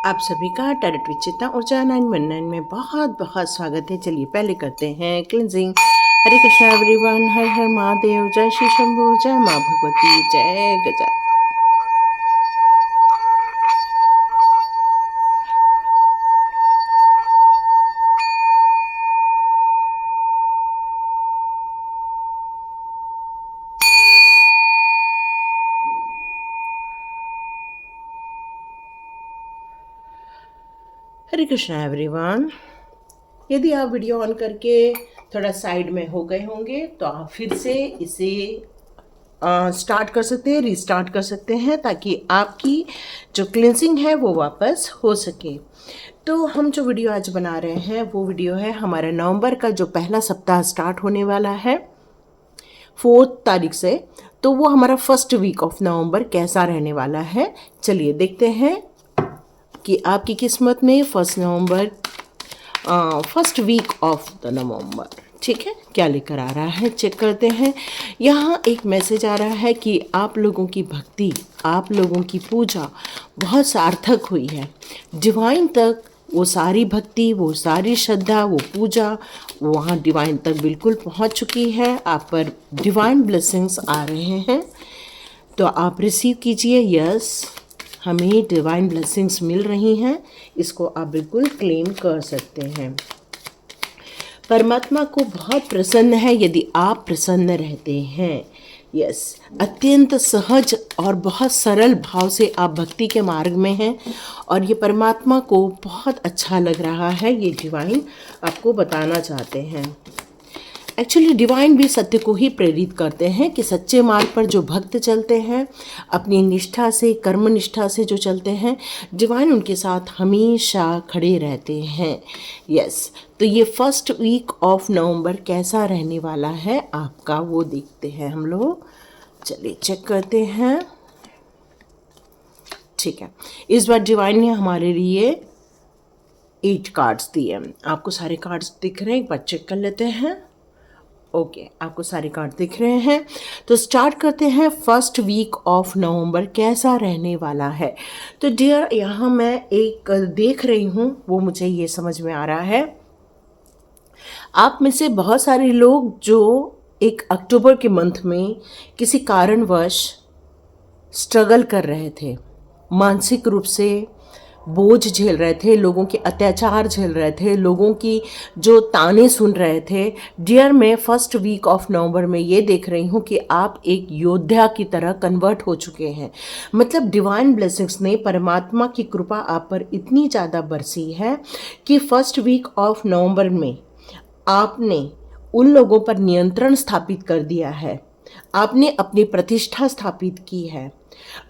आप सभी का टैरोट विद चेतना ऊर्जा 919 में बहुत बहुत स्वागत है। चलिए पहले करते हैं क्लिनजिंग। हरे कृष्णा एवरीवन, हर हर महादेव, जय श्री शंभू, जय माँ भगवती, जय गजा। हरे कृष्णा एवरीवन। यदि आप वीडियो ऑन करके थोड़ा साइड में हो गए होंगे तो आप फिर से इसे स्टार्ट कर सकते हैं, रीस्टार्ट कर सकते हैं, ताकि आपकी जो क्लिनजिंग है वो वापस हो सके। तो हम जो वीडियो आज बना रहे हैं वो वीडियो है हमारा नवंबर का जो पहला सप्ताह स्टार्ट होने वाला है 4 तारीख से। तो वो हमारा फर्स्ट वीक ऑफ नवंबर कैसा रहने वाला है, चलिए देखते हैं कि आपकी किस्मत में first week of the November, ठीक है, क्या लेकर आ रहा है। चेक करते हैं। यहाँ एक मैसेज आ रहा है कि आप लोगों की भक्ति, आप लोगों की पूजा बहुत सार्थक हुई है। डिवाइन तक वो सारी भक्ति, वो सारी श्रद्धा, वो पूजा वहाँ डिवाइन तक बिल्कुल पहुँच चुकी है। आप पर डिवाइन ब्लेसिंग्स आ रहे हैं, तो आप रिसीव कीजिए। यस, हमें डिवाइन ब्लेसिंग्स मिल रही हैं, इसको आप बिल्कुल क्लेम कर सकते हैं। परमात्मा को बहुत प्रसन्न है यदि आप प्रसन्न रहते हैं। यस, अत्यंत सहज और बहुत सरल भाव से आप भक्ति के मार्ग में हैं और ये परमात्मा को बहुत अच्छा लग रहा है। ये डिवाइन आपको बताना चाहते हैं। एक्चुअली डिवाइन भी सत्य को ही प्रेरित करते हैं कि सच्चे मार्ग पर जो भक्त चलते हैं, अपनी निष्ठा से, कर्म निष्ठा से जो चलते हैं, डिवाइन उनके साथ हमेशा खड़े रहते हैं। यस, तो ये फर्स्ट वीक ऑफ नवंबर कैसा रहने वाला है आपका, वो देखते हैं हम लोग। चलिए चेक करते हैं। ठीक है, इस बार डिवाइन ने हमारे लिए 8 कार्ड्स दिए। आपको सारे कार्ड्स दिख रहे हैं, एक बार चेक कर लेते हैं। ओके, आपको सारे कार्ड दिख रहे हैं। तो स्टार्ट करते हैं। फर्स्ट वीक ऑफ नवंबर कैसा रहने वाला है। तो डियर, यहाँ मैं एक देख रही हूँ, वो मुझे ये समझ में आ रहा है, आप में से बहुत सारे लोग जो एक अक्टूबर के मंथ में किसी कारणवश स्ट्रगल कर रहे थे, मानसिक रूप से बोझ झेल रहे थे, लोगों के अत्याचार झेल रहे थे, लोगों की जो ताने सुन रहे थे। डियर, मैं फर्स्ट वीक ऑफ नवंबर में ये देख रही हूँ कि आप एक योद्धा की तरह कन्वर्ट हो चुके हैं। मतलब डिवाइन ब्लेसिंग्स ने, परमात्मा की कृपा आप पर इतनी ज़्यादा बरसी है कि फर्स्ट वीक ऑफ नवंबर में आपने उन लोगों पर नियंत्रण स्थापित कर दिया है, आपने अपनी प्रतिष्ठा स्थापित की है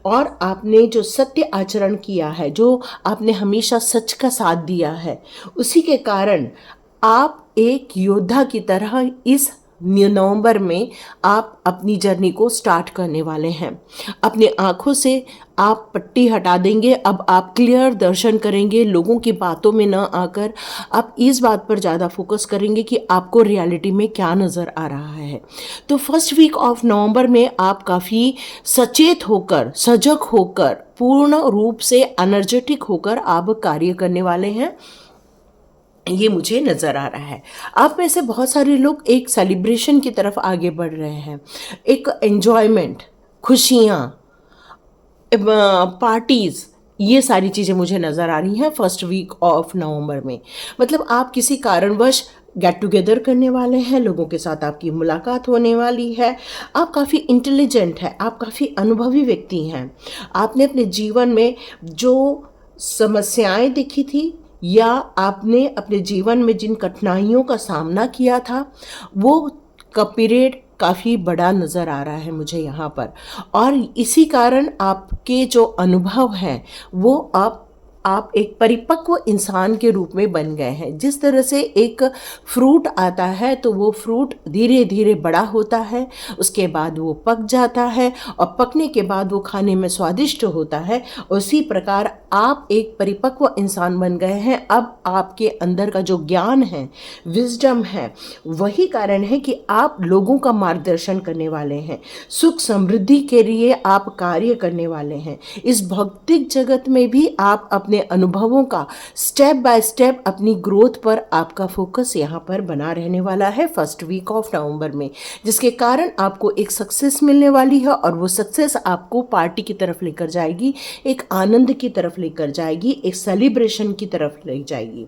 और आपने जो सत्य आचरण किया है, जो आपने हमेशा सच का साथ दिया है, उसी के कारण आप एक योद्धा की तरह इस नवंबर में आप अपनी जर्नी को स्टार्ट करने वाले हैं। अपने आँखों से आप पट्टी हटा देंगे। अब आप क्लियर दर्शन करेंगे। लोगों की बातों में न आकर आप इस बात पर ज़्यादा फोकस करेंगे कि आपको रियलिटी में क्या नज़र आ रहा है। तो फर्स्ट वीक ऑफ नवंबर में आप काफ़ी सचेत होकर, सजग होकर, पूर्ण रूप से एनर्जेटिक होकर आप कार्य करने वाले हैं, ये मुझे नज़र आ रहा है। आप में से बहुत सारे लोग एक सेलिब्रेशन की तरफ आगे बढ़ रहे हैं, एक एन्जॉयमेंट, खुशियाँ, पार्टीज़, ये सारी चीज़ें मुझे नज़र आ रही हैं फर्स्ट वीक ऑफ नवंबर में। मतलब आप किसी कारणवश गेट टुगेदर करने वाले हैं, लोगों के साथ आपकी मुलाकात होने वाली है। आप काफ़ी इंटेलिजेंट हैं, आप काफ़ी अनुभवी व्यक्ति हैं। आपने अपने जीवन में जो समस्याएं देखी थी या आपने अपने जीवन में जिन कठिनाइयों का सामना किया था, वो का पीरियड काफ़ी बड़ा नज़र आ रहा है मुझे यहाँ पर। और इसी कारण आपके जो अनुभव हैं वो आप एक परिपक्व इंसान के रूप में बन गए हैं। जिस तरह से एक फ्रूट आता है तो वो फ्रूट धीरे धीरे बड़ा होता है, उसके बाद वो पक जाता है और पकने के बाद वो खाने में स्वादिष्ट होता है, उसी प्रकार आप एक परिपक्व इंसान बन गए हैं। अब आपके अंदर का जो ज्ञान है, विजडम है, वही कारण है कि आप लोगों का मार्गदर्शन करने वाले हैं, सुख समृद्धि के लिए आप कार्य करने वाले हैं। इस भौतिक जगत में भी आप अपने अपने अनुभवों का स्टेप बाय स्टेप अपनी ग्रोथ पर आपका फोकस यहाँ पर बना रहने वाला है फर्स्ट वीक ऑफ नवंबर में, जिसके कारण आपको एक सक्सेस मिलने वाली है और वो सक्सेस आपको पार्टी की तरफ लेकर जाएगी, एक आनंद की तरफ लेकर जाएगी, एक सेलिब्रेशन की तरफ ले जाएगी।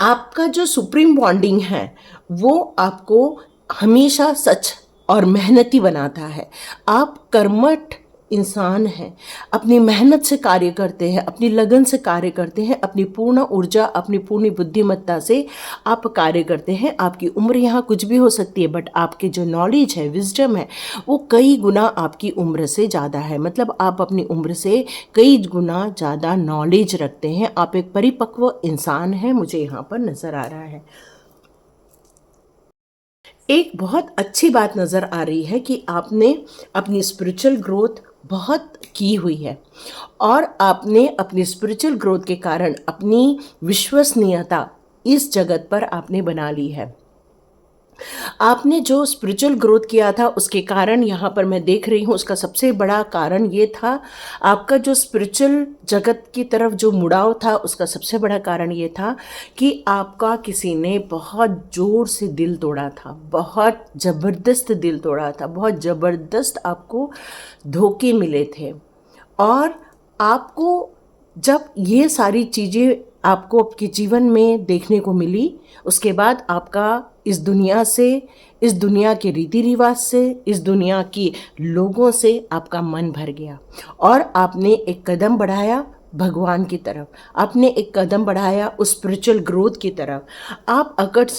आपका जो सुप्रीम बॉन्डिंग है वो आपको हमेशा सच और मेहनती बनाता है। आप कर्मठ इंसान हैं, अपनी मेहनत से कार्य करते हैं, अपनी लगन से कार्य करते हैं, अपनी पूर्ण ऊर्जा, अपनी पूर्ण बुद्धिमत्ता से आप कार्य करते हैं। आपकी उम्र यहाँ कुछ भी हो सकती है, बट आपके जो नॉलेज है, विजडम है, वो कई गुना आपकी उम्र से ज़्यादा है। मतलब आप अपनी उम्र से कई गुना ज़्यादा नॉलेज रखते हैं। आप एक परिपक्व इंसान हैं, मुझे यहाँ पर नज़र आ रहा है। एक बहुत अच्छी बात नज़र आ रही है कि आपने अपनी स्पिरिचुअल ग्रोथ बहुत की हुई है और आपने अपनी स्पिरिचुअल ग्रोथ के कारण अपनी विश्वसनीयता इस जगत पर आपने बना ली है। आपने जो स्पिरिचुअल ग्रोथ किया था उसके कारण यहाँ पर मैं देख रही हूँ, उसका सबसे बड़ा कारण ये था, आपका जो स्पिरिचुअल जगत की तरफ जो मुड़ाव था उसका सबसे बड़ा कारण ये था कि आपका किसी ने बहुत ज़ोर से दिल तोड़ा था, बहुत ज़बरदस्त दिल तोड़ा था, बहुत ज़बरदस्त आपको धोखे मिले थे। और आपको जब ये सारी चीज़ें आपको आपके जीवन में देखने को मिली, उसके बाद आपका इस दुनिया से, इस दुनिया के रीति रिवाज से, इस दुनिया के लोगों से आपका मन भर गया और आपने एक कदम बढ़ाया भगवान की तरफ, आपने एक कदम बढ़ाया उस स्पिरिचुअल ग्रोथ की तरफ। आप अकल्ट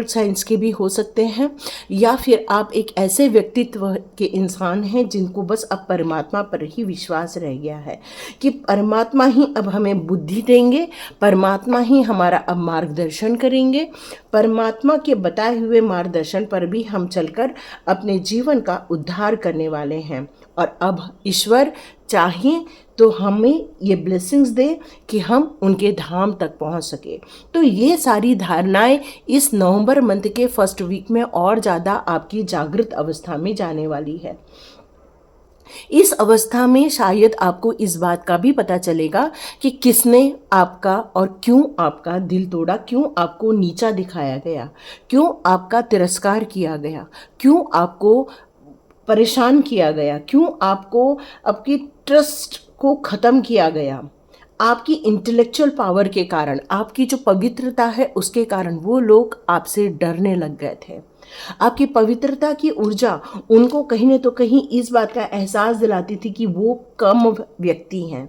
साइंस के भी हो सकते हैं, या फिर आप एक ऐसे व्यक्तित्व के इंसान हैं जिनको बस अब परमात्मा पर ही विश्वास रह गया है कि परमात्मा ही अब हमें बुद्धि देंगे, परमात्मा ही हमारा अब मार्गदर्शन करेंगे, परमात्मा के बताए हुए मार्गदर्शन पर भी हम चलकर अपने जीवन का उद्धार करने वाले हैं। और अब ईश्वर चाहे तो हमें ये ब्लेसिंग्स दे कि हम उनके धाम तक पहुंच सके। तो ये सारी धारणाएं इस नवंबर मंथ के फर्स्ट वीक में और ज़्यादा आपकी जागृत अवस्था में जाने वाली है। इस अवस्था में शायद आपको इस बात का भी पता चलेगा कि किसने आपका और क्यों आपका दिल तोड़ा, क्यों आपको नीचा दिखाया गया, क्यों आपका तिरस्कार किया गया, क्यों आपको परेशान किया गया, क्यों आपको आपकी ट्रस्ट को ख़त्म किया गया। आपकी इंटेलेक्चुअल पावर के कारण, आपकी जो पवित्रता है उसके कारण वो लोग आपसे डरने लग गए थे। आपकी पवित्रता की ऊर्जा उनको कहीं न तो कहीं इस बात का एहसास दिलाती थी कि वो कम व्यक्ति हैं।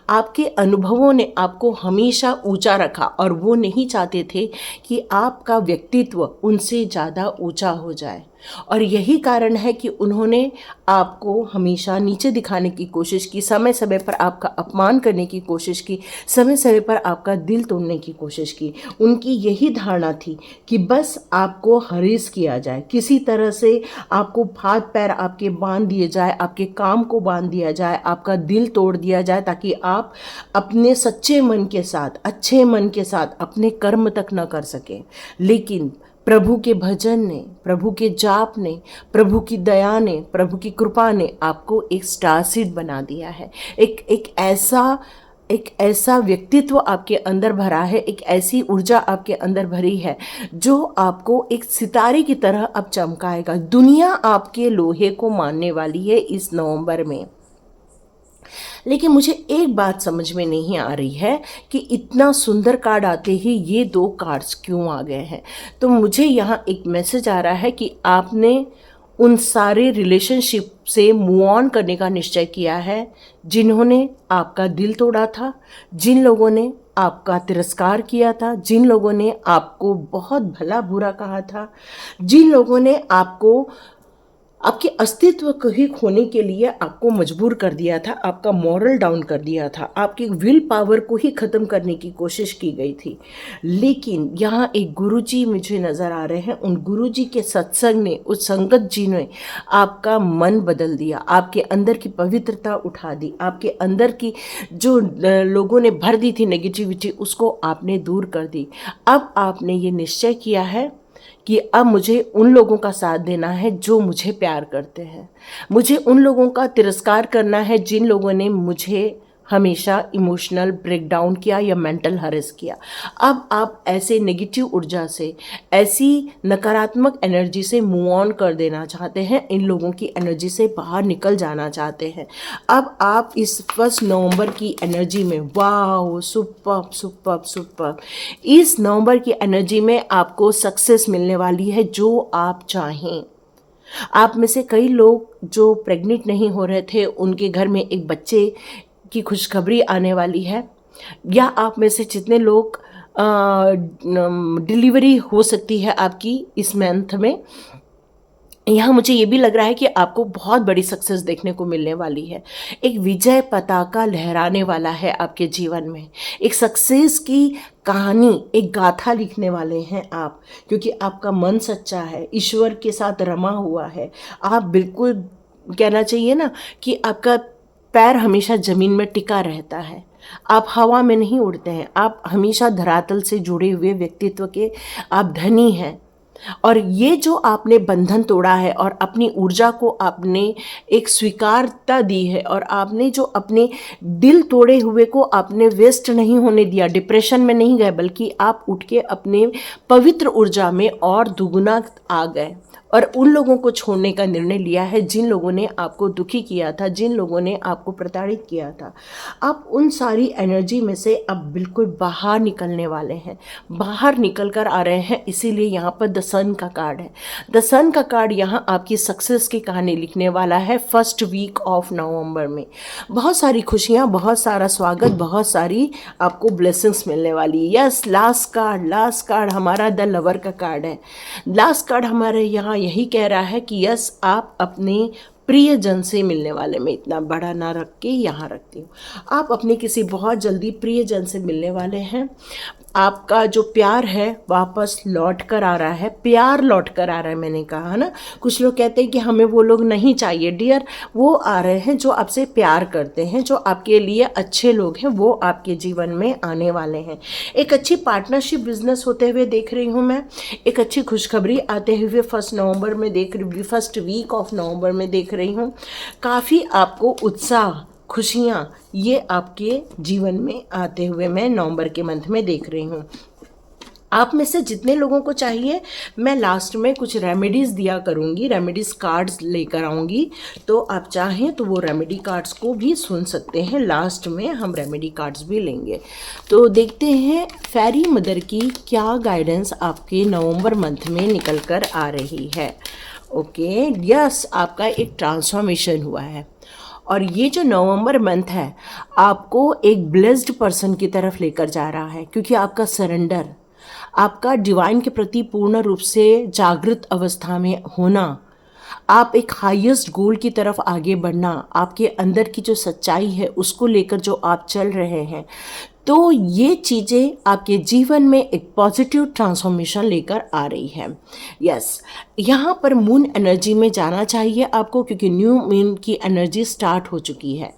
आपके अनुभवों ने आपको हमेशा ऊंचा रखा और वो नहीं चाहते थे कि आपका व्यक्तित्व उनसे ज़्यादा ऊंचा हो जाए। और यही कारण है कि उन्होंने आपको हमेशा नीचे दिखाने की कोशिश की, समय समय पर आपका अपमान करने की कोशिश की, समय समय पर आपका दिल तोड़ने की कोशिश की। उनकी यही धारणा थी कि बस आपको हरेस किया जाए, किसी तरह से आपको हाथ पैर आपके बांध दिए जाए, आपके काम को बांध दिया जाए, आपका दिल तोड़ दिया जाए, ताकि आप अपने सच्चे मन के साथ, अच्छे मन के साथ अपने कर्म तक न कर सकें। लेकिन प्रभु के भजन ने, प्रभु के जाप ने, प्रभु की दया ने, प्रभु की कृपा ने आपको एक स्टार सीड बना दिया है। एक ऐसा व्यक्तित्व आपके अंदर भरा है, एक ऐसी ऊर्जा आपके अंदर भरी है जो आपको एक सितारे की तरह अब चमकाएगा। दुनिया आपके लोहे को मानने वाली है इस नवंबर में। लेकिन मुझे एक बात समझ में नहीं आ रही है कि इतना सुंदर कार्ड आते ही ये दो कार्ड्स क्यों आ गए हैं। तो मुझे यहाँ एक मैसेज आ रहा है कि आपने उन सारे रिलेशनशिप से मूव ऑन करने का निश्चय किया है जिन्होंने आपका दिल तोड़ा था, जिन लोगों ने आपका तिरस्कार किया था, जिन लोगों ने आपको बहुत भला बुरा कहा था, जिन लोगों ने आपको आपके अस्तित्व को ही खोने के लिए आपको मजबूर कर दिया था, आपका मॉरल डाउन कर दिया था, आपकी विल पावर को ही ख़त्म करने की कोशिश की गई थी। लेकिन यहाँ एक गुरुजी मुझे नज़र आ रहे हैं। उन गुरुजी के सत्संग ने, उस संगत जी ने आपका मन बदल दिया, आपके अंदर की पवित्रता उठा दी, आपके अंदर की जो लोगों ने भर दी थी नेगेटिविटी, उसको आपने दूर कर दी। अब आपने ये निश्चय किया है कि अब मुझे उन लोगों का साथ देना है जो मुझे प्यार करते हैं, मुझे उन लोगों का तिरस्कार करना है जिन लोगों ने मुझे हमेशा इमोशनल ब्रेकडाउन किया या मेंटल हरेस किया। अब आप ऐसे नेगेटिव ऊर्जा से, ऐसी नकारात्मक एनर्जी से मूव ऑन कर देना चाहते हैं, इन लोगों की एनर्जी से बाहर निकल जाना चाहते हैं। अब आप इस 1 नवंबर की एनर्जी में, वाह सुपर्ब सुपर्ब सुपर्ब, इस नवंबर की एनर्जी में आपको सक्सेस मिलने वाली है जो आप चाहें। आप में से कई लोग जो प्रेग्नेंट नहीं हो रहे थे, उनके घर में एक बच्चे की खुशखबरी आने वाली है, या आप में से जितने लोग डिलीवरी हो सकती है आपकी इस मंथ में, यहाँ मुझे ये भी लग रहा है कि आपको बहुत बड़ी सक्सेस देखने को मिलने वाली है। एक विजय पताका लहराने वाला है आपके जीवन में, एक सक्सेस की कहानी, एक गाथा लिखने वाले हैं आप, क्योंकि आपका मन सच्चा है, ईश्वर के साथ रमा हुआ है। आप बिल्कुल, कहना चाहिए ना कि आपका पैर हमेशा ज़मीन में टिका रहता है, आप हवा में नहीं उड़ते हैं, आप हमेशा धरातल से जुड़े हुए व्यक्तित्व के आप धनी हैं। और ये जो आपने बंधन तोड़ा है और अपनी ऊर्जा को आपने एक स्वीकारता दी है, और आपने जो अपने दिल तोड़े हुए को आपने वेस्ट नहीं होने दिया, डिप्रेशन में नहीं गए, बल्कि आप उठ के अपने पवित्र ऊर्जा में और दुगुना आ गए और उन लोगों को छोड़ने का निर्णय लिया है जिन लोगों ने आपको दुखी किया था, जिन लोगों ने आपको प्रताड़ित किया था। आप उन सारी एनर्जी में से अब बिल्कुल बाहर निकलने वाले हैं, बाहर निकल कर आ रहे हैं। इसीलिए यहाँ पर द सन का कार्ड है। द सन का कार्ड यहाँ आपकी सक्सेस की कहानी लिखने वाला है 1 वीक ऑफ नवंबर में। बहुत सारी खुशियाँ, बहुत सारा स्वागत, बहुत सारी आपको ब्लेसिंग्स मिलने वाली है। यस, लास्ट कार्ड हमारा द लवर का कार्ड है। लास्ट कार्ड हमारे यहाँ यही कह रहा है कि यस, आप अपने प्रियजन से मिलने वाले, में इतना बड़ा ना रख के यहाँ रखती हूँ, आप अपने किसी बहुत जल्दी प्रियजन से मिलने वाले हैं। आपका जो प्यार है वापस लौट कर आ रहा है, प्यार लौट कर आ रहा है। मैंने कहा ना, कुछ लोग कहते हैं कि हमें वो लोग नहीं चाहिए। डियर, वो आ रहे हैं जो आपसे प्यार करते हैं, जो आपके लिए अच्छे लोग हैं, वो आपके जीवन में आने वाले हैं। एक अच्छी पार्टनरशिप बिजनेस होते हुए देख रही हूँ मैं, एक अच्छी खुशखबरी आते हुए 1 नवंबर में देख रही, 1 वीक ऑफ नवंबर में देख रही हूँ। काफ़ी आपको उत्साह, खुशियाँ ये आपके जीवन में आते हुए मैं नवंबर के मंथ में देख रही हूँ। आप में से जितने लोगों को चाहिए, मैं लास्ट में कुछ रेमेडीज़ दिया करूँगी, रेमेडीज़ कार्ड्स लेकर आऊँगी, तो आप चाहें तो वो रेमेडी कार्ड्स को भी सुन सकते हैं। लास्ट में हम रेमेडी कार्ड्स भी लेंगे। तो देखते हैं फेरी मदर की क्या गाइडेंस आपके नवंबर मंथ में निकल कर आ रही है। ओके, यस, आपका एक ट्रांसफॉर्मेशन हुआ है, और ये जो नवंबर मंथ है आपको एक ब्लेस्ड पर्सन की तरफ लेकर जा रहा है, क्योंकि आपका सरेंडर, आपका डिवाइन के प्रति पूर्ण रूप से जागृत अवस्था में होना, आप एक हाईएस्ट गोल की तरफ आगे बढ़ना, आपके अंदर की जो सच्चाई है उसको लेकर जो आप चल रहे हैं, तो ये चीज़ें आपके जीवन में एक पॉजिटिव ट्रांसफॉर्मेशन लेकर आ रही है। यस, यहाँ पर मून एनर्जी में जाना चाहिए आपको, क्योंकि न्यू मून की एनर्जी स्टार्ट हो चुकी है।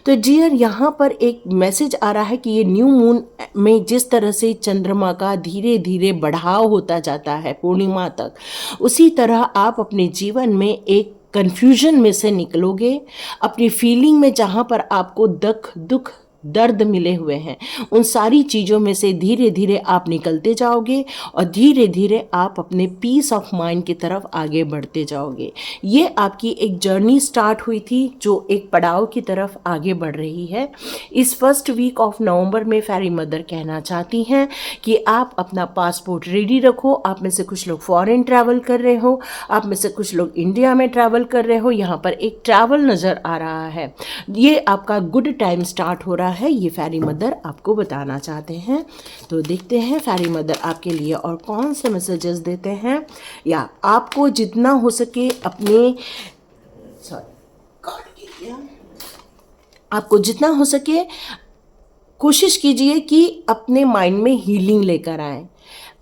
तो डियर, यहाँ पर एक मैसेज आ रहा है कि ये न्यू मून में जिस तरह से चंद्रमा का धीरे धीरे बढ़ाव होता जाता है पूर्णिमा तक, उसी तरह आप अपने जीवन में एक कन्फ्यूजन में से निकलोगे। अपनी फीलिंग में जहाँ पर आपको दुख दर्द मिले हुए हैं, उन सारी चीज़ों में से धीरे धीरे आप निकलते जाओगे और धीरे धीरे आप अपने पीस ऑफ माइंड की तरफ आगे बढ़ते जाओगे। ये आपकी एक जर्नी स्टार्ट हुई थी जो एक पड़ाव की तरफ आगे बढ़ रही है। इस 1 वीक ऑफ नवंबर में फेरी मदर कहना चाहती हैं कि आप अपना पासपोर्ट रेडी रखो। आप में से कुछ लोग फॉरेन ट्रैवल कर रहे हो, आप में से कुछ लोग इंडिया में ट्रैवल कर रहे हो। यहाँ पर एक ट्रैवल नज़र आ रहा है, ये आपका गुड टाइम स्टार्ट हो रहा है, ये फेरी मदर आपको बताना चाहते हैं। तो देखते हैं फेरी मदर आपके लिए और कौन से मैसेजेस देते हैं। या आपको जितना हो सके अपने आपको जितना हो सके कोशिश कीजिए कि अपने माइंड में हीलिंग लेकर आए।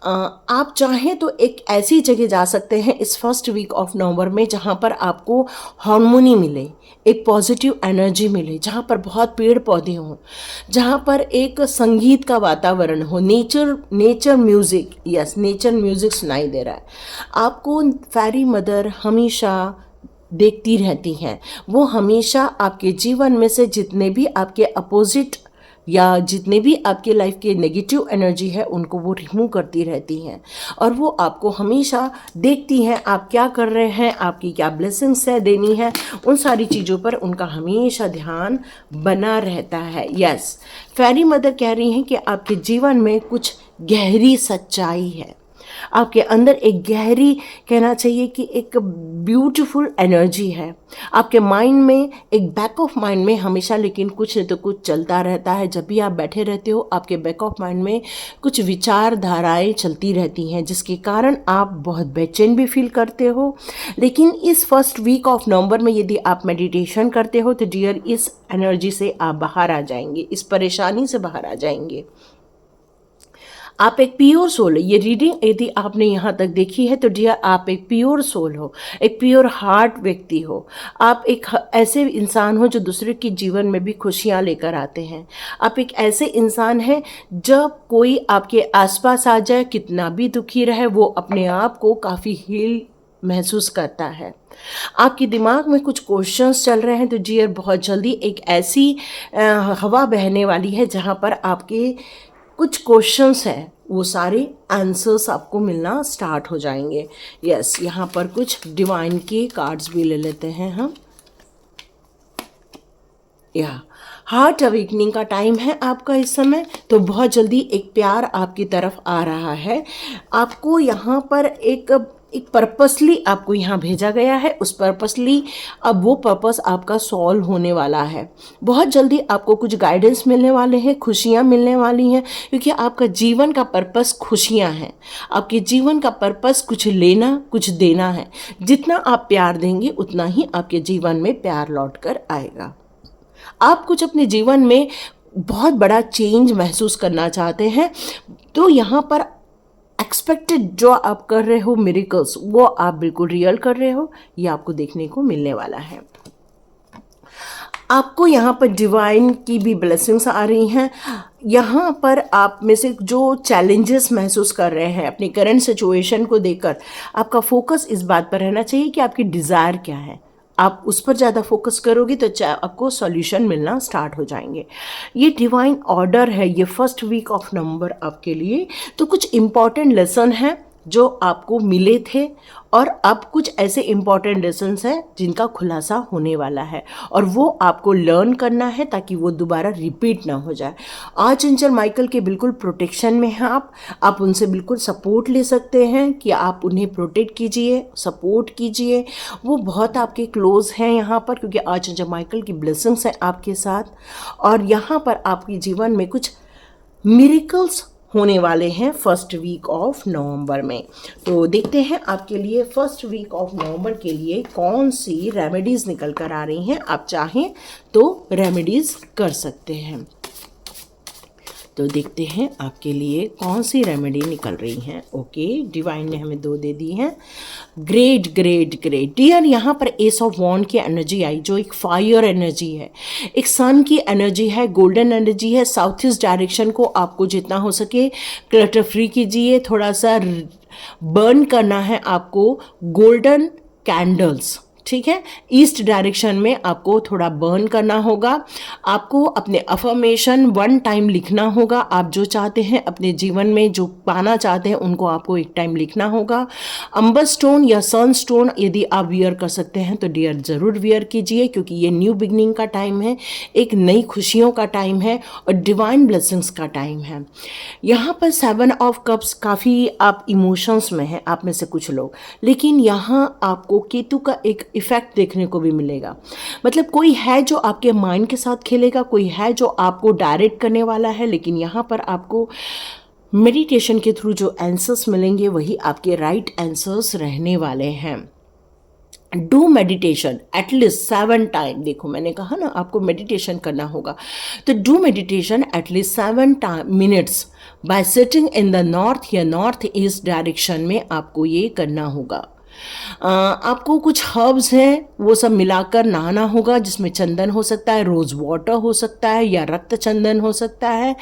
आप चाहें तो एक ऐसी जगह जा सकते हैं इस 1 वीक ऑफ नवंबर में जहाँ पर आपको हार्मोनी मिले, एक पॉजिटिव एनर्जी मिले, जहाँ पर बहुत पेड़ पौधे हों, जहाँ पर एक संगीत का वातावरण हो, nature music, yes, nature music सुनाई दे रहा है आपको। फेरी मदर हमेशा देखती रहती हैं। वो हमेशा आपके जीवन में से जितने भी आपके अपोजिट या जितने भी आपके लाइफ के नेगेटिव एनर्जी है उनको वो रिमूव करती रहती हैं, और वो आपको हमेशा देखती हैं आप क्या कर रहे हैं, आपकी क्या ब्लेसिंग्स है देनी है, उन सारी चीज़ों पर उनका हमेशा ध्यान बना रहता है। यस, फेरी मदर कह रही हैं कि आपके जीवन में कुछ गहरी सच्चाई है, आपके अंदर एक गहरी, कहना चाहिए कि एक ब्यूटीफुल एनर्जी है आपके माइंड में, एक बैक ऑफ माइंड में हमेशा लेकिन कुछ न तो कुछ चलता रहता है। जब भी आप बैठे रहते हो आपके बैक ऑफ माइंड में कुछ विचारधाराएं चलती रहती हैं, जिसके कारण आप बहुत बेचैन भी फील करते हो। लेकिन इस फर्स्ट वीक ऑफ नवंबर में यदि आप मेडिटेशन करते हो तो डियर इस एनर्जी से आप बाहर आ जाएंगे, इस परेशानी से बाहर आ जाएंगे। आप एक प्योर सोल है। ये रीडिंग यदि आपने यहाँ तक देखी है तो डियर आप एक प्योर सोल हो, एक प्योर हार्ट व्यक्ति हो। आप एक ऐसे इंसान हो जो दूसरे के जीवन में भी खुशियाँ लेकर आते हैं। आप एक ऐसे इंसान हैं जब कोई आपके आसपास आ जाए, कितना भी दुखी रहे, वो अपने आप को काफ़ी हील महसूस करता है। आपके दिमाग में कुछ क्वेश्चंस चल रहे हैं तो डियर बहुत जल्दी एक ऐसी हवा बहने वाली है जहाँ पर आपके कुछ क्वेश्चंस हैं वो सारे आंसर्स आपको मिलना स्टार्ट हो जाएंगे। यस, यहाँ पर कुछ डिवाइन के कार्ड्स भी ले लेते हैं हम। या हार्ट अवेकनिंग का टाइम है आपका इस समय, तो बहुत जल्दी एक प्यार आपकी तरफ आ रहा है। आपको यहाँ पर एक पर्पसली आपको यहाँ भेजा गया है, उस पर्पसली अब वो पर्पस आपका सॉल्व होने वाला है। बहुत जल्दी आपको कुछ गाइडेंस मिलने वाले हैं, खुशियाँ मिलने वाली हैं, क्योंकि आपका जीवन का पर्पस खुशियाँ हैं। आपके जीवन का पर्पस कुछ लेना कुछ देना है। जितना आप प्यार देंगे उतना ही आपके जीवन में प्यार लौट कर आएगा। आप कुछ अपने जीवन में बहुत बड़ा चेंज महसूस करना चाहते हैं, तो यहाँ पर एक्सपेक्टेड जो आप कर रहे हो मिरेकल्स, वो आप बिल्कुल रियल कर रहे हो, ये आपको देखने को मिलने वाला है। आपको यहाँ पर डिवाइन की भी ब्लेसिंग्स आ रही हैं। यहाँ पर आप में से जो चैलेंजेस महसूस कर रहे हैं अपनी करंट सिचुएशन को देखकर, आपका फोकस इस बात पर रहना चाहिए कि आपकी डिज़ायर क्या है। आप उस पर ज़्यादा फोकस करोगे तो आपको सॉल्यूशन मिलना स्टार्ट हो जाएंगे। ये डिवाइन ऑर्डर है, ये फर्स्ट वीक ऑफ नवंबर आपके लिए। तो कुछ इम्पॉर्टेंट लेसन हैं जो आपको मिले थे, और अब कुछ ऐसे इम्पॉर्टेंट लेसन्स हैं जिनका खुलासा होने वाला है, और वो आपको लर्न करना है ताकि वो दोबारा रिपीट ना हो जाए। आर्चएंजल माइकल के बिल्कुल प्रोटेक्शन में हैं आप उनसे बिल्कुल सपोर्ट ले सकते हैं कि आप उन्हें प्रोटेक्ट कीजिए, सपोर्ट कीजिए। वो बहुत आपके क्लोज हैं यहाँ पर, क्योंकि आर्चएंजल माइकल की ब्लेसिंग्स हैं आपके साथ, और यहाँ पर आपके जीवन में कुछ मिरेकल्स होने वाले हैं फर्स्ट वीक ऑफ नवंबर में। तो देखते हैं आपके लिए फर्स्ट वीक ऑफ नवंबर के लिए कौन सी रेमेडीज़ निकल कर आ रही हैं। आप चाहें तो रेमेडीज़ कर सकते हैं। तो देखते हैं आपके लिए कौन सी रेमेडी निकल रही हैं। ओके, डिवाइन ने हमें 2 दे दी हैं। ग्रेट ग्रेट ग्रेट डियर, यहाँ पर एस ऑफ वॉन्ड की एनर्जी आई जो एक फायर एनर्जी है, एक सन की एनर्जी है, गोल्डन एनर्जी है। साउथ ईस्ट डायरेक्शन को आपको जितना हो सके क्लटर फ्री कीजिए। थोड़ा सा बर्न करना है आपको गोल्डन कैंडल्स, ठीक है। ईस्ट डायरेक्शन में आपको थोड़ा बर्न करना होगा। आपको अपने अफर्मेशन 1 टाइम लिखना होगा। आप जो चाहते हैं अपने जीवन में, जो पाना चाहते हैं, उनको आपको 1 टाइम लिखना होगा। अंबर स्टोन या सन स्टोन यदि आप वियर कर सकते हैं तो डियर ज़रूर वियर कीजिए, क्योंकि ये न्यू बिगनिंग का टाइम है, एक नई खुशियों का टाइम है और डिवाइन ब्लेसिंग्स का टाइम है। यहाँ पर 7 ऑफ कप्स, काफ़ी आप इमोशंस में हैं आप में से कुछ लोग, लेकिन यहाँ आपको केतु का एक इफेक्ट देखने को भी मिलेगा। मतलब कोई है जो आपके माइंड के साथ खेलेगा, कोई है जो आपको डायरेक्ट करने वाला है, लेकिन यहाँ पर आपको मेडिटेशन के थ्रू जो आंसर्स मिलेंगे वही आपके राइट आंसर्स रहने वाले हैं। Do meditation at least 7 time. देखो मैंने कहा ना आपको मेडिटेशन करना होगा, तो do meditation at least 7 minutes bye sitting in the north या नॉर्थ ईस्ट डायरेक्शन में आपको ये करना होगा। आपको कुछ हर्ब्स हैं वो सब मिलाकर नहाना होगा, जिसमें चंदन हो सकता है, रोज़ वाटर हो सकता है, या रक्त चंदन हो सकता है,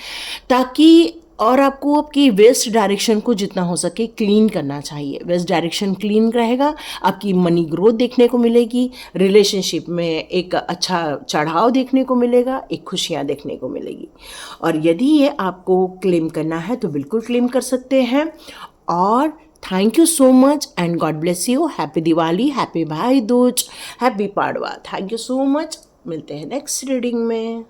ताकि और आपको आपकी वेस्ट डायरेक्शन को जितना हो सके क्लीन करना चाहिए। वेस्ट डायरेक्शन क्लीन रहेगा, आपकी मनी ग्रोथ देखने को मिलेगी, रिलेशनशिप में एक अच्छा चढ़ाव देखने को मिलेगा, एक खुशियाँ देखने को मिलेगी। और यदि ये आपको क्लेम करना है तो बिल्कुल क्लेम कर सकते हैं। और thank you so much and God bless you. Happy Diwali, happy Bhai Dooj, happy Padwa. Thank you so much. मिलते हैं नेक्स्ट रीडिंग में।